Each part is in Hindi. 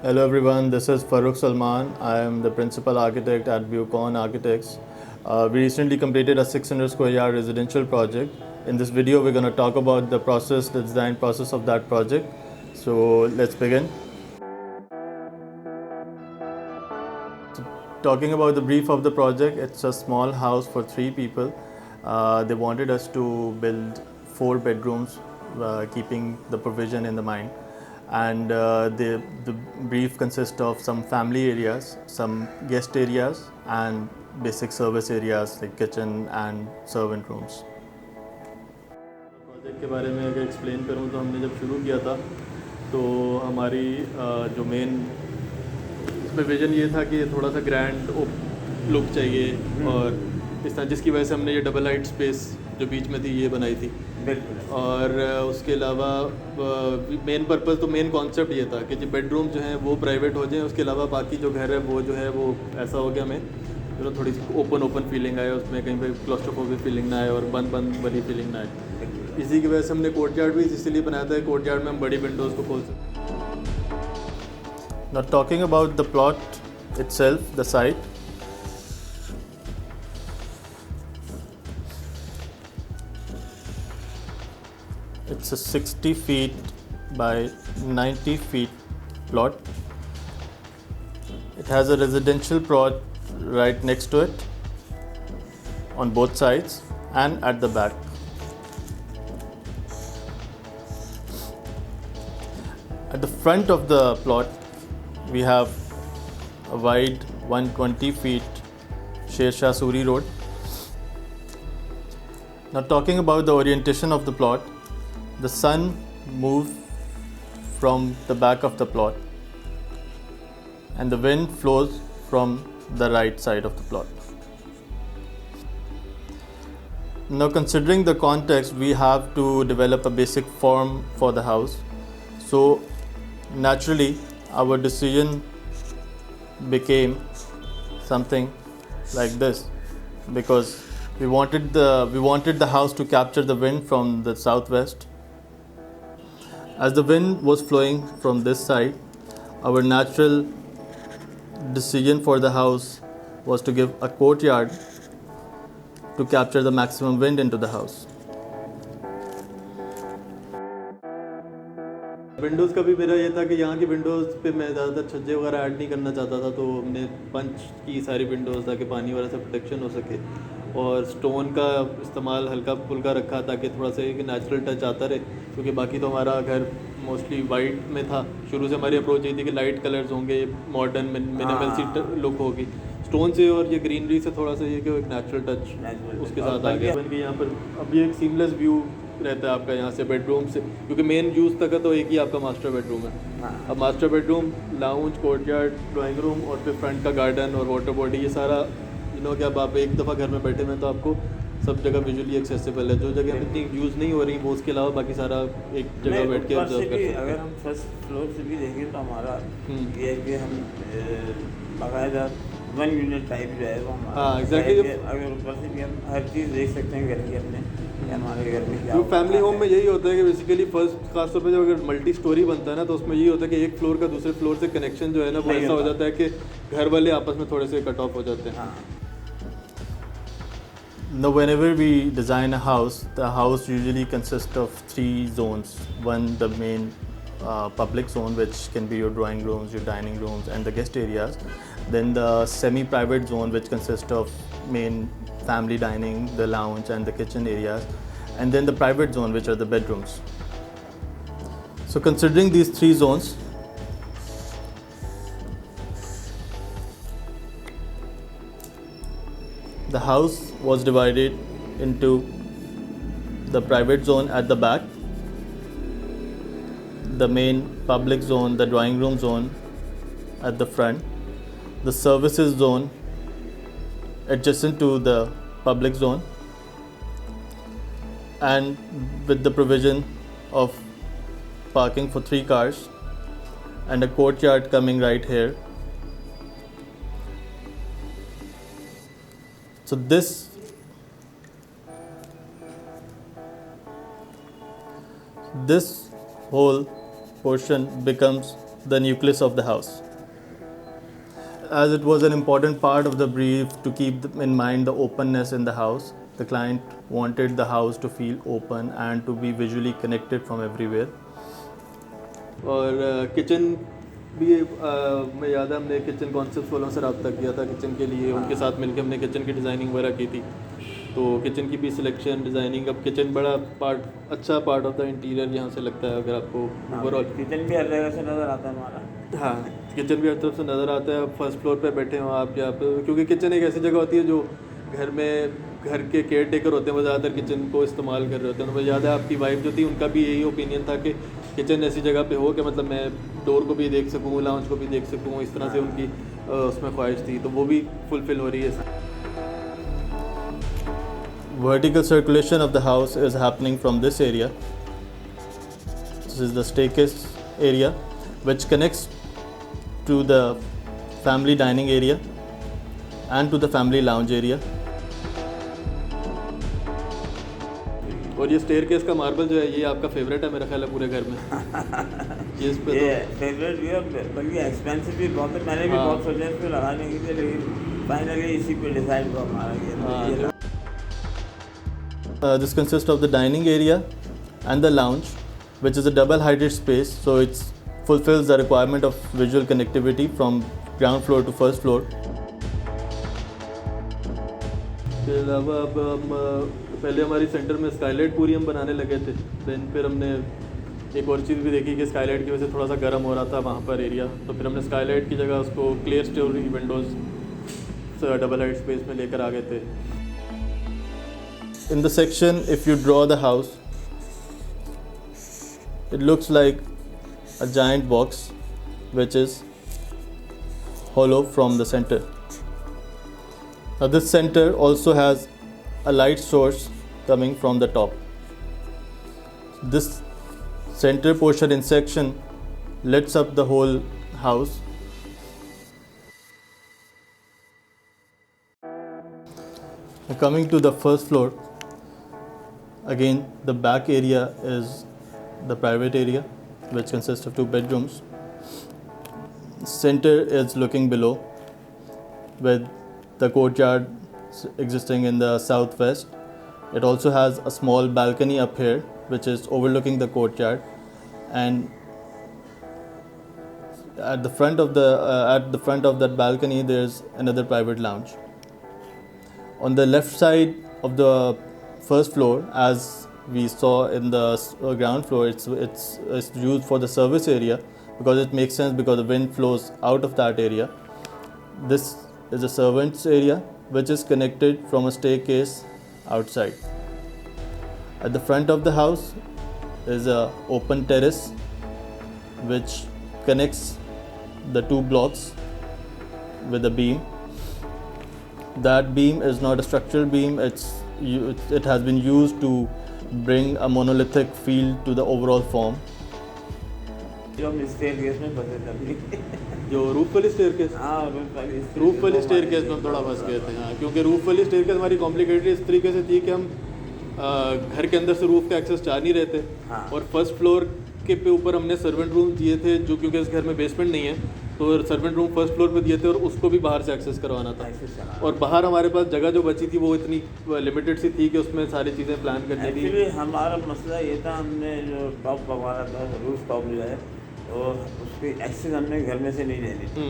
Hello everyone, this is Farooq Salman. I am the principal architect at Bucon Architects. We recently completed a 600 square yard residential project. In this video, we're going to talk about the process, the design process of that project. So let's begin. Talking about the brief of the project, it's a small house for 3 people. They wanted us to build 4 bedrooms, keeping the provision in the mind. And the brief consists of some family areas, some guest areas, and basic service areas like kitchen and servant rooms. Project के बारे में अगर एक्सप्लेन करूँ तो हमने जब शुरू किया था तो हमारी जो मेन इसमें विजन ये था कि थोड़ा सा ग्रैंड लुक चाहिए और इस तरह जिसकी वजह से हमने ये डबल हाइट स्पेस जो बीच में थी ये बनाई थी। और उसके अलावा मेन पर्पज़ तो मेन कॉन्सेप्ट ये था कि जो बेडरूम जो हैं वो प्राइवेट हो जाएं, उसके अलावा बाकी जो घर है वो जो है वो ऐसा हो गया हमें थोड़ी सी ओपन फीलिंग आए, उसमें कहीं पे क्लॉस्ट्रोफोबिक फीलिंग ना आए और बंद वाली फीलिंग ना आए। इसी की वजह से हमने कोर्टयार्ड भी इसीलिए बनाया था, कोर्टयार्ड में हम बड़ी विंडोज़ को खोल सकते। Now talking about the plot itself, the site. It's a 60 feet by 90 feet plot. It has a residential plot right next to it on both sides and at the back. At the front of the plot, we have a wide 120 feet Sher Shah Suri road. Now talking about the orientation of the plot, the sun moves from the back of the plot and the wind flows from the right side of the plot. Now considering the context, we have to develop a basic form for the house. So naturally our decision became something like this because we wanted the house to capture the wind from the southwest. As the wind was flowing from this side, our natural decision for the house was to give a courtyard to capture the maximum wind into the house. Windows का भी मेरा ये था कि यहाँ की विंडोज़ पे मैं ज़्यादातर छज्जे वगैरह ऐड नहीं करना चाहता था, तो हमने पंच की सारी विंडोज़ ताकि पानी वगैरह से प्रोटेक्शन हो सके और स्टोन का इस्तेमाल हल्का फुल्का रखा ताकि थोड़ा सा एक नेचुरल टच आता रहे, क्योंकि बाकी तो हमारा घर मोस्टली वाइट में था। शुरू से हमारी अप्रोच ये थी कि लाइट कलर्स होंगे, मॉडर्न मिनिमल सी लुक होगी। स्टोन से और ये ग्रीनरी से थोड़ा सा ये कि एक नेचुरल टच उसके साथ आ गया। बन के यहाँ पर अभी एक सीमलेस व्यू रहता है आपका यहाँ से बेडरूम से, क्योंकि मेन यूज़ तक तो एक ही आपका मास्टर बेडरूम है। अब master bedroom, lounge, courtyard, drawing room और फिर फ्रंट का गार्डन और वाटर बॉडी, ये सारा कि अब आप एक दफ़ा घर में बैठे हुए तो आपको सब जगह विजुअली एक्सेसिबल है। जो जगह इतनी यूज़ नहीं हो रही वो उसके अलावा बाकी सारा एक जगह बैठ के ऑब्जर्व कर सकते हैं। अगर हम फर्स्ट फ्लोर से भी देखें तो हमारा ये है कि हम बाकायदा 1 यूनिट टाइप जो है वो हमारा, हाँ एग्जैक्टली, अगर ऊपर से भी हम हर चीज़ देख सकते हैं घर की अपने, हमारे घर में जो फैमिली होम में यही होता है कि बेसिकली फर्स्ट खासतौर पे जब अगर मल्टी स्टोरी बनता है ना तो उसमें यही होता है कि एक फ्लोर का दूसरे फ्लोर से कनेक्शन जो है ना वो ऐसा हो जाता है कि घर वाले आपस में थोड़े से कट ऑफ हो जाते हैं। Now whenever we design a house, the house usually consists of 3 zones. One, the main public zone, which can be your drawing rooms, your dining rooms and the guest areas. Then the semi-private zone, which consists of main family dining, the lounge and the kitchen areas. And then the private zone, which are the bedrooms. So considering these 3 zones, the house was divided into the private zone at the back, the main public zone, the drawing room zone at the front, the services zone adjacent to the public zone, and with the provision of parking for 3 cars and a courtyard coming right here. So this whole portion becomes the nucleus of the house. As it was an important part of the brief to keep in mind the openness in the house, the client wanted the house to feel open and to be visually connected from everywhere. और किचन भी मैं याद है हमने किचन कॉन्सेप्ट वालों से रब्ता किया था किचन के लिए, उनके साथ मिलकर हमने किचन की डिज़ाइनिंग वगैरह की थी। तो किचन की भी सिलेक्शन डिज़ाइनिंग, अब किचन बड़ा अच्छा पार्ट ऑफ द इंटीरियर यहाँ से लगता है। अगर आपको ओवरऑल किचन भी हर जगह से नज़र आता है हमारा। हाँ, किचन भी हर तरफ से नज़र आता है। फर्स्ट फ्लोर पे बैठे हो आप यहाँ पे, क्योंकि किचन एक ऐसी जगह होती है जो घर के केयर टेकर होते हैं वो ज़्यादातर किचन को इस्तेमाल कर रहे होते हैं। तो मुझे याद है आपकी वाइफ जो थी उनका भी यही ओपिनियन था कि किचन ऐसी जगह पे हो कि मतलब मैं डोर को भी देख सकूँ, लाउंज को भी देख सकूँ, इस तरह से उनकी उसमें ख्वाहिश थी, तो वो भी फुलफ़िल हो रही है। Vertical circulation of the house is happening from this area. This is the staircase area which connects to the family dining area and to the family lounge area. और ये स्टेयरकेस का मार्बल जो है ये आपका फेवरेट है मेरा ख्याल है पूरे घर में। ये इस पे ये फेवरेट भी है, बल्कि एक्सपेंसिव भी बहुत है। मैंने भी बहुत सोचा इसको लगाने के लिए, लेकिन फाइनली इसी पे डिसाइड हुआ हमारा ये। This consists of the dining area and the lounge, which is a double-heighted space, so it fulfills the requirement of visual connectivity from ground floor to first floor. इसके अलावा अब हम पहले हमारी सेंटर में स्काईलाइट पूरी हम बनाने लगे थे, देन फिर हमने एक और चीज़ भी देखी कि स्काईलाइट की वजह से थोड़ा सा गर्म हो रहा था वहाँ पर एरिया, तो फिर हमने स्काईलाइट की जगह उसको clear story Windows double height space में लेकर आ गए थे। In the section, if you draw the house, it looks like a giant box which is hollow from the center. Now this center also has a light source coming from the top. This center portion in section lights up the whole house. Now coming to the first floor, again the back area is the private area which consists of 2 bedrooms. Center is looking below with the courtyard existing in the southwest. It also has a small balcony up here which is overlooking the courtyard, and at the front of that balcony there's another private lounge. On the left side of the first floor, as we saw in the ground floor, it's used for the service area because it makes sense because the wind flows out of that area. This is a servants area which is connected from a staircase outside. At the front of the house is a open terrace which connects the 2 blocks with a beam. That beam is not a structural beam, it has been used to bring a monolithic feel to the overall form. जो हम स्टेयरकेस में फंसे थे अभी, जो रूफ वाली स्टेयरकेस, हाँ रूफ वाली स्टेयरकेस में हम थोड़ा फंस गए थे। हाँ, क्योंकि रूफ वाली स्टेयरकेस हमारी कॉम्प्लिकेटेड इस तरीके से थी कि हम घर के अंदर से रूफ का एक्सेस चाह नहीं रहे थे। हाँ। और फर्स्ट फ्लोर के पे ऊपर हमने सर्वेंट रूम दिए थे, जो क्योंकि इस घर में बेसमेंट नहीं है तो सर्वेंट रूम फर्स्ट फ्लोर पे दिए थे और उसको भी बाहर से एक्सेस करवाना था। और बाहर हमारे पास जगह जो बची थी वो इतनी लिमिटेड सी थी कि उसमें सारी चीज़ें प्लान करनी थी। एक्चुअली हमारा मसला ये था, हमने जो टॉप बनवाना था रूफ टॉप जो है तो उसकी एक्सेस हमने घर में से नहीं देनी थी।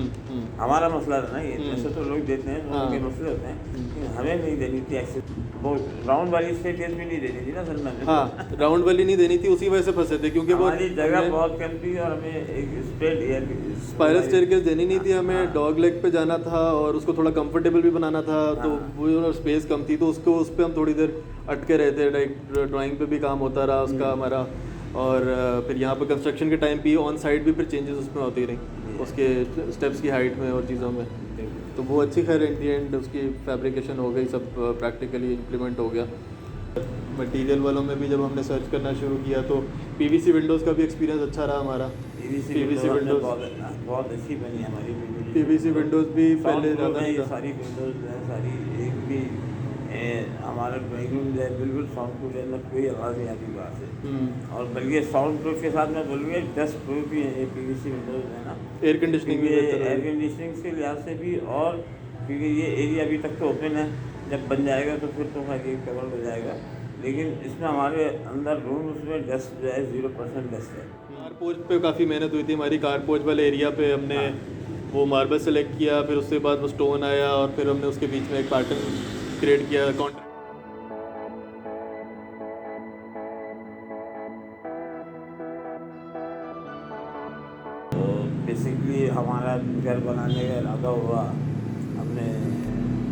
हमारा मसला था ना ये, ऐसे तो लोग देते हैं, लोगों के मसले होते हैं, लेकिन हमें नहीं देनी थी एक्सेस। वो राउंड वाली स्टेयरकेस भी नहीं देनी थी ना सर मैंने। हाँ, राउंड वाली नहीं देनी थी, उसी वजह से फंसे थे क्योंकि वो हमारी जगह बहुत कम थी और हमें एक स्पाइरल स्टेयरकेस देनी नहीं थी हमें। डॉग लेग पे जाना था और उसको थोड़ा कंफर्टेबल भी बनाना था, तो वो स्पेस कम थी, तो उसको उस पर हम थोड़ी देर अटके रहे थे। लाइक ड्राइंग पे भी काम होता रहा उसका हमारा, और फिर यहाँ पर कंस्ट्रक्शन के टाइम भी ऑन साइड भी फिर चेंजेस उसमें होती रही उसके स्टेप्स की हाइट में और चीज़ों में। तो वो अच्छी खैर एट दी एंड उसकी फैब्रिकेशन हो गई, सब प्रैक्टिकली इम्प्लीमेंट हो गया। मटेरियल वालों में भी जब हमने सर्च करना शुरू किया तो पीवीसी विंडोज़ का भी एक्सपीरियंस अच्छा रहा हमारा। पीवीसी विंडोज़ बहुत अच्छी बनी हमारी। पीवीसी विंडोज़ भी पहले ज़्यादा नहीं था। सारी विंडोज़ है, सारी एक भी हमारा ड्राइंग रूम जो है बिल्कुल साउंड प्रूफ है, ना कोई आवाज़ नहीं आती बाहर से। और बल्कि साउंड प्रूफ के साथ मैं बोलूँगा डस्ट प्रूफ भी है PVC विंडोज़ है ना, एयर कंडीशनिंग भी बेहतर एयर होगी। कंडीशनिंग के लिहाज से भी, और क्योंकि ये एरिया अभी तक तो ओपन है, जब बन जाएगा तो फिर तो ये कवर हो जाएगा, लेकिन इसमें हमारे अंदर रूम उसमें डस्ट जो है 0% डस्ट है। कार पोच पे काफ़ी मेहनत हुई थी हमारी। कार पोच वाले एरिया पे हमने वो मार्बल सेलेक्ट किया, फिर उसके बाद वो स्टोन आया और फिर हमने उसके बीच में एक पैटर्न क्रिएट किया। तो बेसिकली हमारा घर बनाने का इरादा हुआ,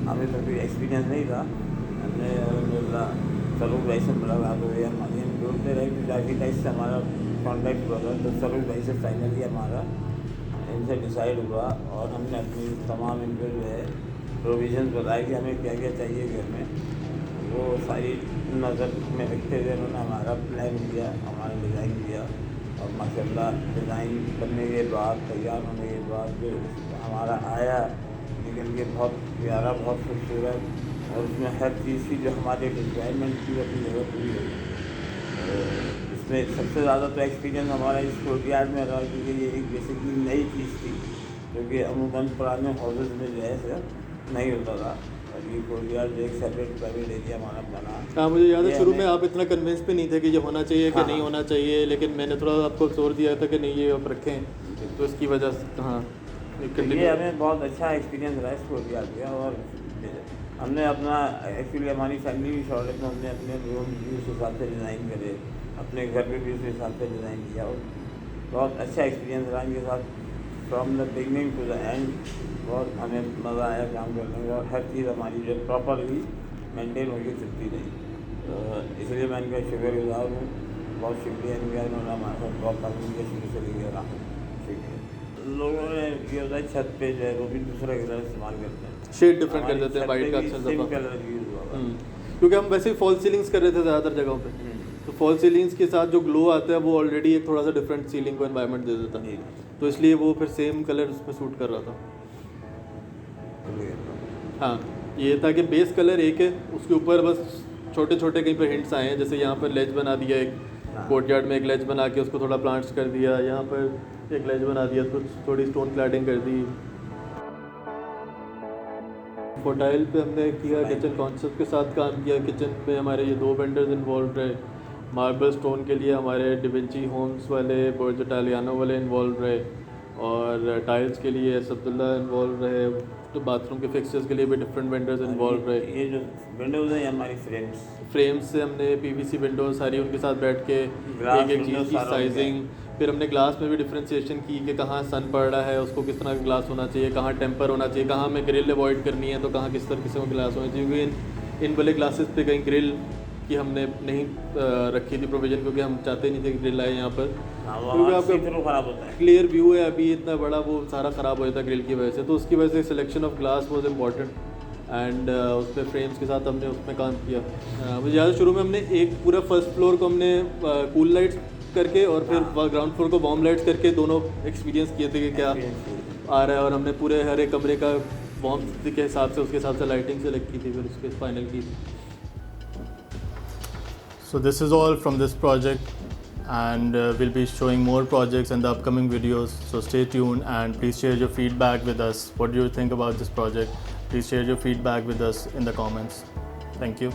हमें तो कोई एक्सपीरियंस नहीं था। हमने सरूप भाई से मुलाकात हुई, हमारी हम ढूंढते रहे कि आर्किटेक्ट से हमारा कॉन्टैक्ट हुआ, तो सरूप भाई से फाइनली हमारा इनसे डिसाइड हुआ, और हमने अपनी तमाम इनको जो है प्रोविज़न बताए कि हमें क्या क्या चाहिए घर में, वो सारी नज़र में रखते हुए उन्होंने हमारा प्लान दिया, हमारा डिज़ाइन दिया, और माशाल्लाह डिज़ाइन करने के बाद, तैयार होने के बाद जो हमारा आया निकल के बहुत प्यारा, बहुत खूबसूरत, और उसमें हर चीज़ की जो हमारे रिक्वायरमेंट की अपनी जगह पूरी हुई। इसमें सबसे ज़्यादा तो एक्सपीरियंस हमारा इस कोर्टयार्ड में रहा, क्योंकि ये एक बेसिकली नई चीज़ थी, क्योंकि अमूमन पुराने हाउसेज में जो है सर नहीं होता था, और ये कोर्टयार्ड एक सेपरेट प्राइवेट एरिया हमारा बना। हाँ, मुझे याद है शुरू में आप इतना कन्विंस भी नहीं थे कि ये होना चाहिए कि हाँ, नहीं होना चाहिए, लेकिन मैंने थोड़ा आपको जोर दिया था कि नहीं ये आप रखें, तो इसकी वजह से हाँ ये हमें बहुत अच्छा एक्सपीरियंस रहा इस कोर्टयार्ड का। और हमने अपना एक्चुअली हमारी फैमिली भी शॉर्ट है, तो हमने अपने रूम भी उस हिसाब से डिज़ाइन करे, अपने घर पे भी उस हिसाब से डिज़ाइन किया, और बहुत अच्छा एक्सपीरियंस रहा इनके साथ from the beginning to the end. बहुत हमें मज़ा आया काम करने का, और हर चीज़ हमारी जो प्रॉपरली मेंटेन होकर चलती रही, तो इसलिए मैं इनका शुक्रगुजार हूँ। बहुत शुक्रिया इनका, इन्होंने हमारे साथ बहुत काम किया शुरू से लेकर रहा। शुक्रिया। लोगों ने ये होता है छत पे जो है वो भी दूसरा कलर इस्तेमाल करते हैं, शेड डिफरेंट कर देते हैं, वाइट का अक्सर सेम दफा। कलर यूज़ हुआ। क्योंकि हम वैसे ही फॉल सीलिंग्स कर रहे थे ज़्यादातर जगहों पे, तो फॉल सीलिंग्स के साथ जो ग्लो आता है वो ऑलरेडी एक थोड़ा सा डिफरेंट सीलिंग को एनवायरनमेंट दे देता है, तो इसलिए वो फिर सेम कलर उसमें सूट कर रहा था। हाँ, ये था कि बेस कलर एक है, उसके ऊपर बस छोटे छोटे कहीं पर हिंट्स आए हैं, जैसे यहाँ पर लेज बना दिया, एक कोर्टयार्ड में एक लेज बना के उसको थोड़ा प्लांट्स कर दिया, यहाँ पर एक लेज बना दिया, तो थोड़ी स्टोन क्लैडिंग कर दी। फोटाइल पे हमने किया, किचन कॉन्सेप्ट के साथ काम किया। किचन में हमारे ये 2 वेंडर्स इन्वॉल्व रहे। मार्बल स्टोन के लिए हमारे डिविंची होम्स वाले, बुर्ज इटालियानो वाले इन्वॉल्व रहे, और टाइल्स के लिए अब्दुल्ला इन्वॉल्व रहे, तो बाथरूम के फिक्सचर्स के लिए भी डिफरेंट वेंडर्स इन्वॉल्व रहे। ये जो विंडोज़ हैं हमारी फ्रेम्स से हमने PVC विंडोज सारी उनके साथ बैठ के एक एक चीज़ की साइजिंग, फिर हमने ग्लास में भी डिफ्रेंशिएशन की कि कहाँ सन पड़ रहा है उसको किस तरह का ग्लास होना चाहिए, कहाँ टेम्पर होना चाहिए, कहाँ हमें ग्रिल अवॉइड करनी है तो कहाँ किस तरह किस्म का ग्लास होना चाहिए। क्योंकि इन वाले ग्लासेस पे कहीं ग्रिल की हमने नहीं रखी थी प्रोविज़न, क्योंकि हम चाहते नहीं थे कि ग्रिल आए यहाँ पर, क्योंकि आपका ख़राब होता है, क्लियर व्यू है अभी इतना बड़ा, वो सारा ख़राब हो जाता है ग्रिल की वजह से, तो उसकी वजह से selection of glass was important. And उसमें फ्रेम्स के साथ हमने उसमें काम किया। मुझे याद है शुरू में हमने एक पूरा फर्स्ट फ्लोर को हमने कूल लाइट्स करके और फिर ग्राउंड फ्लोर को वार्म लाइट्स करके दोनों एक्सपीरियंस किए थे कि क्या आ रहा है, और हमने पूरे हर एक कमरे का वार्म के हिसाब से उसके हिसाब से लाइटिंग सेलेक्ट की थी, फिर उसके फाइनल की थी। So this is all from this project, and we'll be showing more projects in the upcoming videos, so stay tuned and please share your feedback with us. What do you think about this project? Please share your feedback with us in the comments. Thank you.